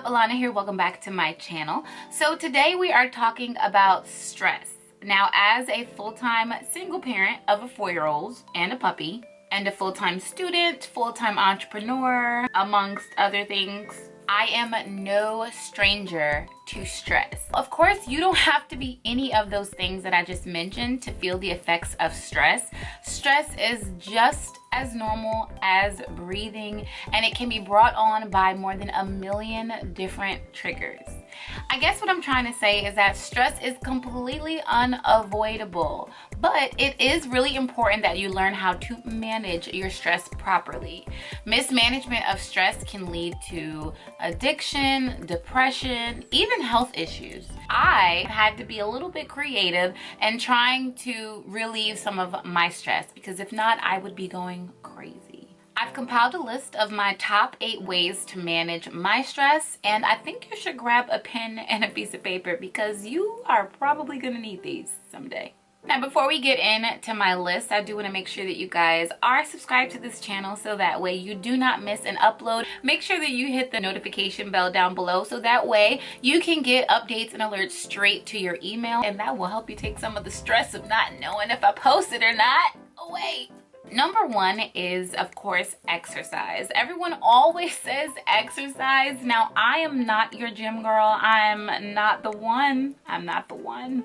up? Alana here. Welcome back to my channel. So today we are talking about stress. Now, as a full-time single parent of a 4-year-old and a puppy, and a full-time student, full-time entrepreneur, amongst other things, I am no stranger to stress. Of course, you don't have to be any of those things that I just mentioned to feel the effects of stress. Stress is just as normal as breathing, and it can be brought on by more than a million different triggers. I guess what I'm trying to say is that stress is completely unavoidable, but it is really important that you learn how to manage your stress properly. Mismanagement of stress can lead to addiction, depression, even health issues. I had to be a little bit creative and trying to relieve some of my stress, because if not, I would be going crazy. I've compiled a list of my top 8 ways to manage my stress, and I think you should grab a pen and a piece of paper because you are probably gonna need these someday. Now, before we get into my list, I do want to make sure that you guys are subscribed to this channel so that way you do not miss an upload. Make sure that you hit the notification bell down below so that way you can get updates and alerts straight to your email, and that will help you take some of the stress of not knowing if I post it or not away. Number 1 is, of course, exercise. Everyone always says exercise. Now, I am not your gym girl. I'm not the one.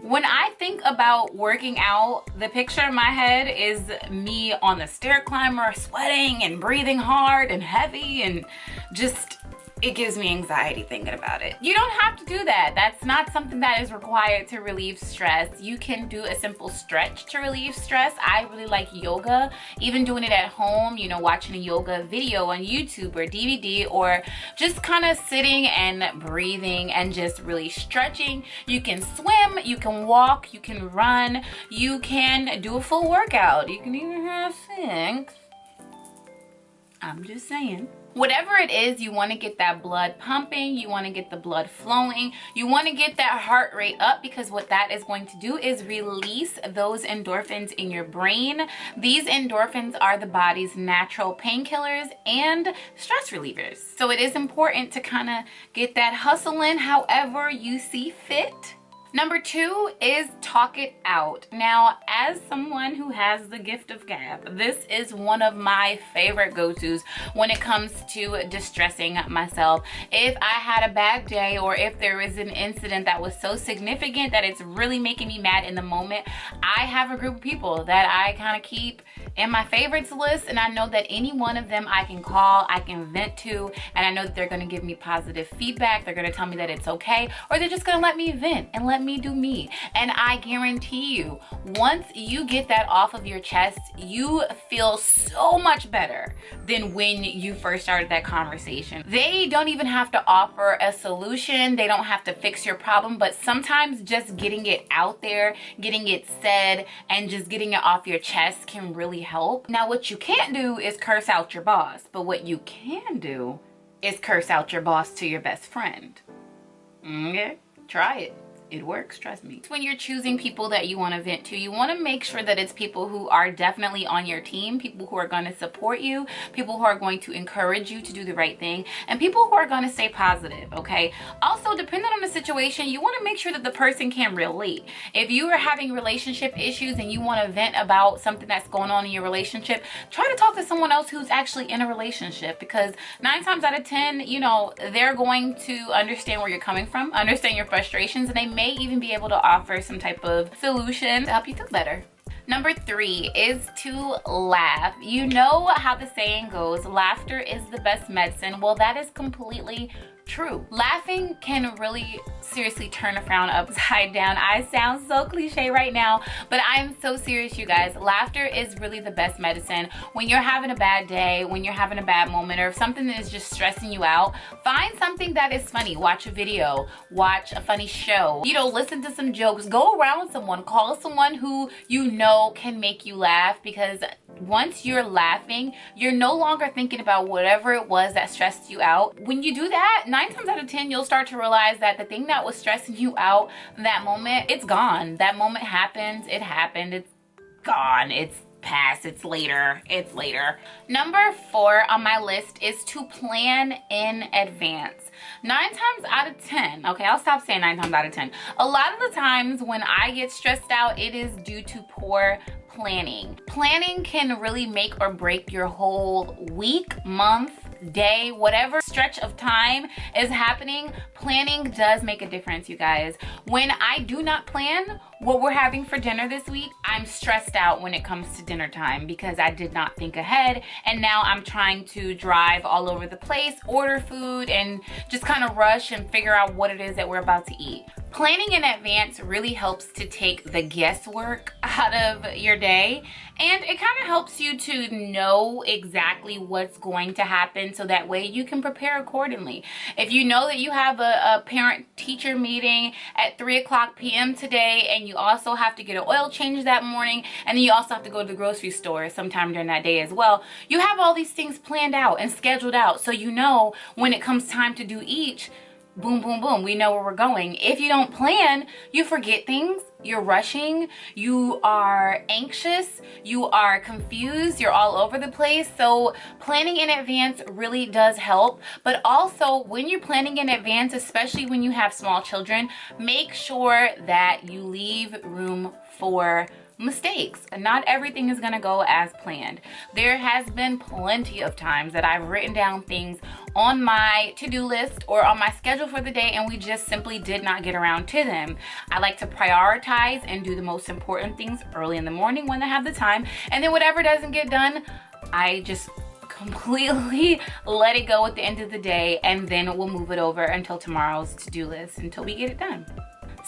When I think about working out, the picture in my head is me on the stair climber, sweating and breathing hard and heavy, and just, it gives me anxiety thinking about it. You don't have to do that. That's not something that is required to relieve stress. You can do a simple stretch to relieve stress. I really like yoga. Even doing it at home, you know, watching a yoga video on YouTube or DVD, or just kind of sitting and breathing and just really stretching. You can swim, you can walk, you can run, you can do a full workout. You can even have sex. I'm just saying. Whatever it is, you want to get that blood pumping, you want to get the blood flowing, you want to get that heart rate up, because what that is going to do is release those endorphins in your brain. These endorphins are the body's natural painkillers and stress relievers. So it is important to kind of get that hustle in however you see fit. Number 2 is talk it out. Now, as someone who has the gift of gab, this is one of my favorite go-tos when it comes to distressing myself. If I had a bad day, or if there is an incident that was so significant that it's really making me mad in the moment, I have a group of people that I kind of keep in my favorites list, and I know that any one of them I can call, I can vent to, and I know that they're going to give me positive feedback. They're going to tell me that it's okay, or they're just going to let me vent and let me do me. And I guarantee you, once you get that off of your chest, you feel so much better than when you first started that conversation. They don't even have to offer a solution. They don't have to fix your problem, but sometimes just getting it out there, getting it said, and just getting it off your chest can really help. Now, what you can't do is curse out your boss, but what you can do is curse out your boss to your best friend. Okay, try it. It works, trust me. When you're choosing people that you want to vent to, you want to make sure that it's people who are definitely on your team, people who are going to support you, people who are going to encourage you to do the right thing, and people who are going to stay positive, okay? Also, depending on the situation, you want to make sure that the person can relate. If you are having relationship issues and you want to vent about something that's going on in your relationship, try to talk to someone else who's actually in a relationship, because 9 times out of 10, you know, they're going to understand where you're coming from, understand your frustrations, and they may even be able to offer some type of solution to help you feel better. Number 3 is to laugh. You know how the saying goes, laughter is the best medicine. Well, that is completely true. Laughing can really seriously turn a frown upside down. I sound so cliche right now, but I'm so serious, you guys. Laughter is really the best medicine. When you're having a bad day, when you're having a bad moment, or if something is just stressing you out, find something that is funny. Watch a video, watch a funny show, you know, listen to some jokes, go around with someone, call someone who you know can make you laugh, because once you're laughing, you're no longer thinking about whatever it was that stressed you out. When you do that, 9 times out of 10, you'll start to realize that the thing that was stressing you out that moment, it's gone. That moment happened, it happened, it's gone, it's pass. It's later. It's later. Number 4 on my list is to plan in advance. 9 times out of 10, okay, I'll stop saying 9 times out of 10. A lot of the times when I get stressed out, it is due to poor planning. Planning can really make or break your whole week, month, day, whatever stretch of time is happening. Planning does make a difference, you guys. When I do not plan what we're having for dinner this week, I'm stressed out when it comes to dinner time because I did not think ahead, and now I'm trying to drive all over the place, order food, and just kind of rush and figure out what it is that we're about to eat. Planning in advance really helps to take the guesswork out of your day, and it kind of helps you to know exactly what's going to happen so that way you can prepare accordingly. If you know that you have a parent-teacher meeting at 3:00 p.m. today, and you also have to get an oil change that morning, and then you also have to go to the grocery store sometime during that day as well, you have all these things planned out and scheduled out, so you know when it comes time to do each, boom, boom, boom, we know where we're going. If you don't plan, you forget things, you're rushing, you are anxious, you are confused, you're all over the place. So planning in advance really does help. But also when you're planning in advance, especially when you have small children, make sure that you leave room for mistakes. Not everything is gonna go as planned. There has been plenty of times that I've written down things on my to-do list or on my schedule for the day, and we just simply did not get around to them. I like to prioritize and do the most important things early in the morning when I have the time, and then whatever doesn't get done, I just completely let it go at the end of the day, and then we'll move it over until tomorrow's to-do list until we get it done.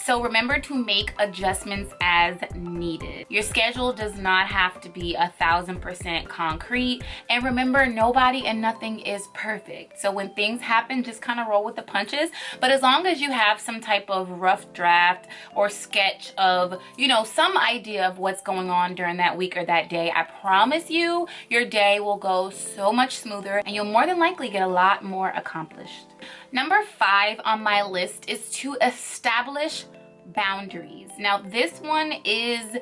So remember to make adjustments as needed. Your schedule does not have to be 1000% concrete. And remember, nobody and nothing is perfect. So when things happen, just kind of roll with the punches. But as long as you have some type of rough draft or sketch of, you know, some idea of what's going on during that week or that day, I promise you, your day will go so much smoother and you'll more than likely get a lot more accomplished. Number 5 on my list is to establish boundaries. Now, this one is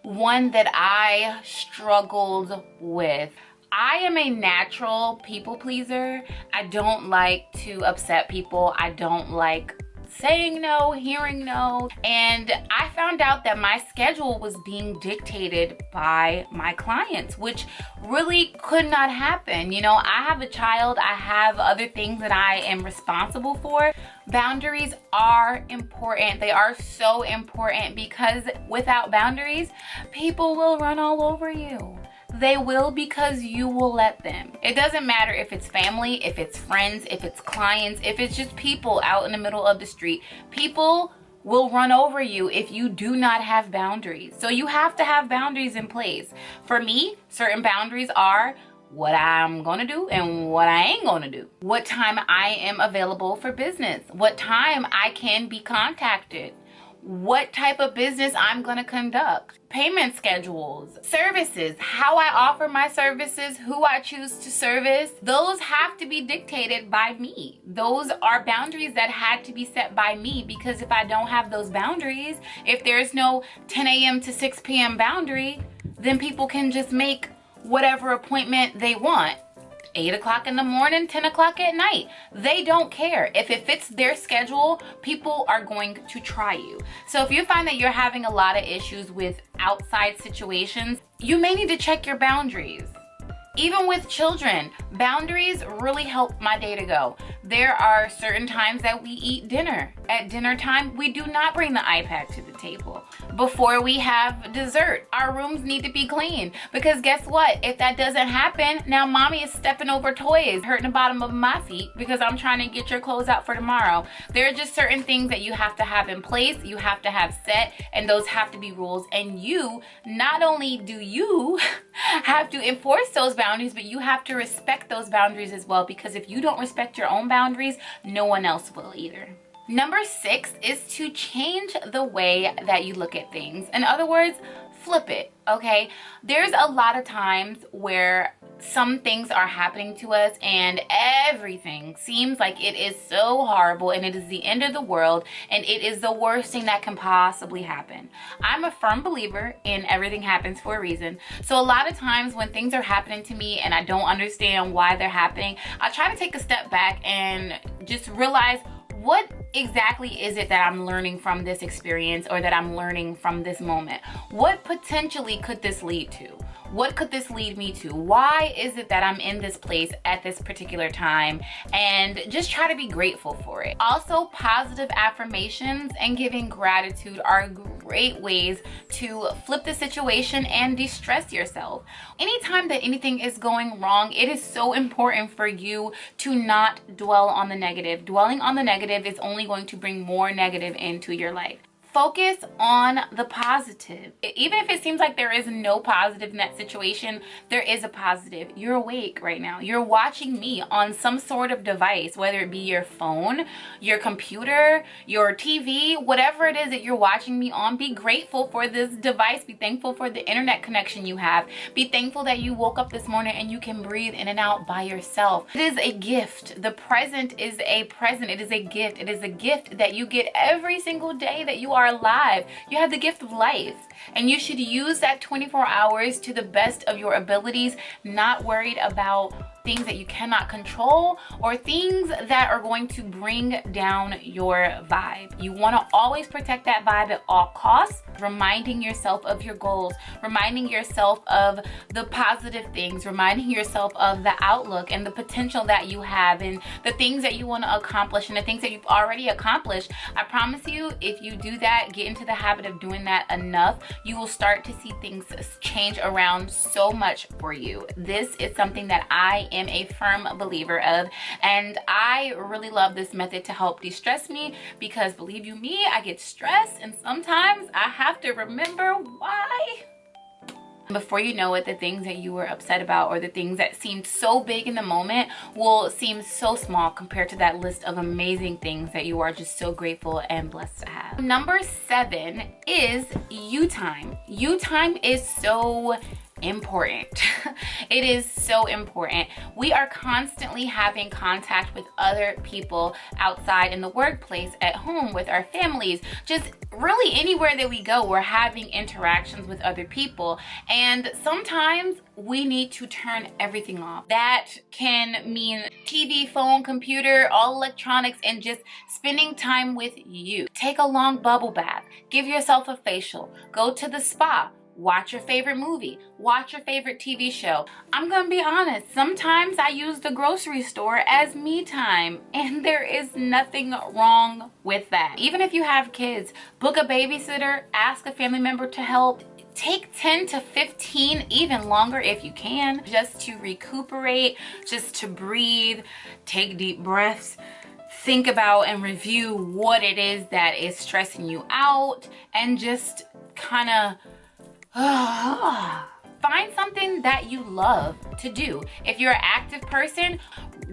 one that I struggled with. I am a natural people pleaser. I don't like to upset people. I don't like saying no, hearing no, and I found out that my schedule was being dictated by my clients, which really could not happen. You know, I have a child, I have other things that I am responsible for. Boundaries are important. They are so important because without boundaries, people will run all over you. They will, because you will let them. It doesn't matter if it's family, if it's friends, if it's clients, if it's just people out in the middle of the street. People will run over you if you do not have boundaries. So you have to have boundaries in place. For me, certain boundaries are what I'm gonna do and what I ain't gonna do. What time I am available for business. What time I can be contacted. What type of business I'm gonna conduct. Payment schedules, services, how I offer my services, who I choose to service. Those have to be dictated by me. Those are boundaries that had to be set by me, because if I don't have those boundaries, if there's no 10 a.m. to 6 p.m. boundary, then people can just make whatever appointment they want. 8 o'clock in the morning, 10 o'clock at night. They don't care. If it fits their schedule, people are going to try you. So if you find that you're having a lot of issues with outside situations, you may need to check your boundaries. Even with children, boundaries really help my day to go. There are certain times that we eat dinner. At dinner time, we do not bring the iPad to the table. Before we have dessert, our rooms need to be clean, because guess what? If that doesn't happen, now mommy is stepping over toys, hurting the bottom of my feet because I'm trying to get your clothes out for tomorrow. There are just certain things that you have to have in place, you have to have set, and those have to be rules. And you, not only do you have to enforce those boundaries, but you have to respect those boundaries as well, because if you don't respect your own boundaries, no one else will either. Number 6 is to change the way that you look at things. In other words, flip it, okay? There's a lot of times where some things are happening to us and everything seems like it is so horrible and it is the end of the world and it is the worst thing that can possibly happen. I'm a firm believer in everything happens for a reason. So a lot of times when things are happening to me and I don't understand why they're happening, I try to take a step back and just realize, what exactly is it that I'm learning from this experience or that I'm learning from this moment? What potentially could this lead to? What could this lead me to? Why is it that I'm in this place at this particular time? And just try to be grateful for it. Also, positive affirmations and giving gratitude are great ways to flip the situation and de-stress yourself. Anytime that anything is going wrong, it is so important for you to not dwell on the negative. Dwelling on the negative is only going to bring more negative into your life. Focus on the positive. Even if it seems like there is no positive in that situation, there is a positive. You're awake right now. You're watching me on some sort of device, whether it be your phone, your computer, your TV, whatever it is that you're watching me on. Be grateful for this device. Be thankful for the internet connection you have. Be thankful that you woke up this morning and you can breathe in and out by yourself. It is a gift. The present is a present. It is a gift. It is a gift that you get every single day that you are alive. You have the gift of life, and you should use that 24 hours to the best of your abilities, not worried about things that you cannot control or things that are going to bring down your vibe. You want to always protect that vibe at all costs, reminding yourself of your goals, reminding yourself of the positive things, reminding yourself of the outlook and the potential that you have and the things that you want to accomplish and the things that you've already accomplished. I promise you, if you do that, get into the habit of doing that enough, you will start to see things change around so much for you. This is something that I am a firm believer of, and I really love this method to help de-stress me, because believe you me, I get stressed and sometimes I have to remember why. Before you know it, the things that you were upset about or the things that seemed so big in the moment will seem so small compared to that list of amazing things that you are just so grateful and blessed to have. Number 7 is you time. You time is so important. It is so important. We are constantly having contact with other people outside in the workplace, at home, with our families, just really anywhere that we go, we're having interactions with other people. And sometimes we need to turn everything off. That can mean TV, phone, computer, all electronics, and just spending time with you. Take a long bubble bath, give yourself a facial, go to the spa, watch your favorite movie, watch your favorite TV show. I'm gonna be honest, sometimes I use the grocery store as me time, and there is nothing wrong with that. Even if you have kids, book a babysitter, ask a family member to help. Take 10 to 15, even longer if you can, just to recuperate, just to breathe, take deep breaths, think about and review what it is that is stressing you out, and just kind of find something that you love to do. If you're an active person,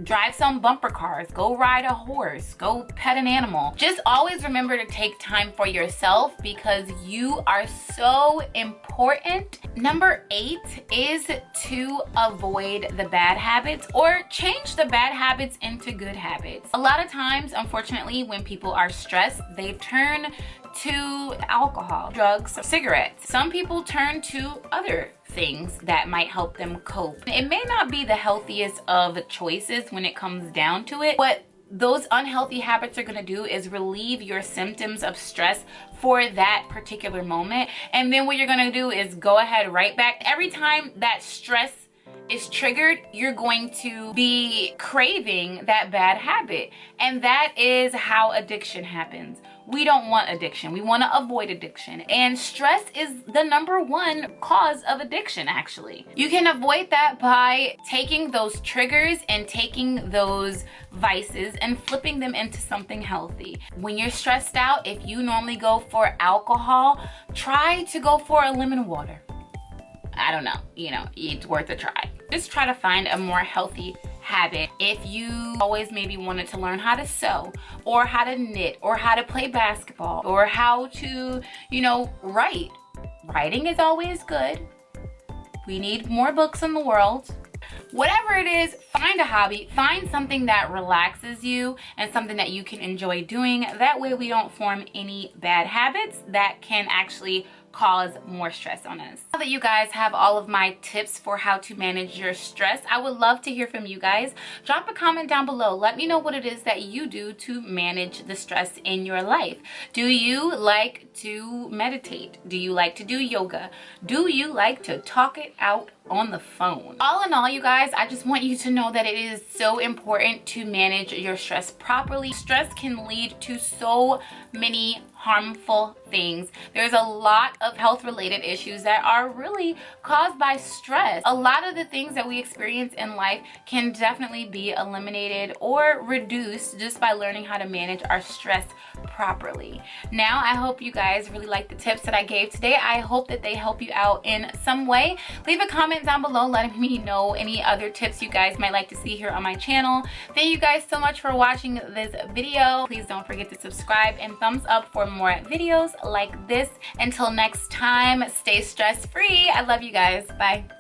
drive some bumper cars, go ride a horse, go pet an animal. Just always remember to take time for yourself, because you are so important. Number 8 is to avoid the bad habits or change the bad habits into good habits. A lot of times, unfortunately, when people are stressed, they turn to alcohol, drugs, cigarettes. Some people turn to other things that might help them cope. It may not be the healthiest of choices when it comes down to it. What those unhealthy habits are going to do is relieve your symptoms of stress for that particular moment. And then what you're going to do is go ahead right back. Every time that stress is triggered, you're going to be craving that bad habit. And that is how addiction happens. We don't want addiction. We want to avoid addiction. And stress is the #1 cause of addiction, actually. You can avoid that by taking those triggers and taking those vices and flipping them into something healthy. When you're stressed out, if you normally go for alcohol, try to go for a lemon water. I don't know, it's worth a try. Just try to find a more healthy habit. If you always maybe wanted to learn how to sew or how to knit or how to play basketball or how to, write. Writing is always good. We need more books in the world. whatever it is, find a hobby, find something that relaxes you and something that you can enjoy doing. That way we don't form any bad habits that can actually cause more stress on us. Now that you guys have all of my tips for how to manage your stress, I would love to hear from you guys. Drop a comment down below. Let me know what it is that you do to manage the stress in your life. Do you like to meditate? Do you like to do yoga? Do you like to talk it out on the phone? All in all, you guys, I just want you to know that it is so important to manage your stress properly. Stress can lead to so many harmful things. There's a lot of health related issues that are really caused by stress. A lot of the things that we experience in life can definitely be eliminated or reduced just by learning how to manage our stress properly. Now, I hope you guys really like the tips that I gave today. I hope that they help you out in some way. Leave a comment down below letting me know any other tips you guys might like to see here on my channel. Thank you guys so much for watching this video. Please don't forget to subscribe and thumbs up for more videos like this. Until next time, stay stress free. I love you guys. Bye.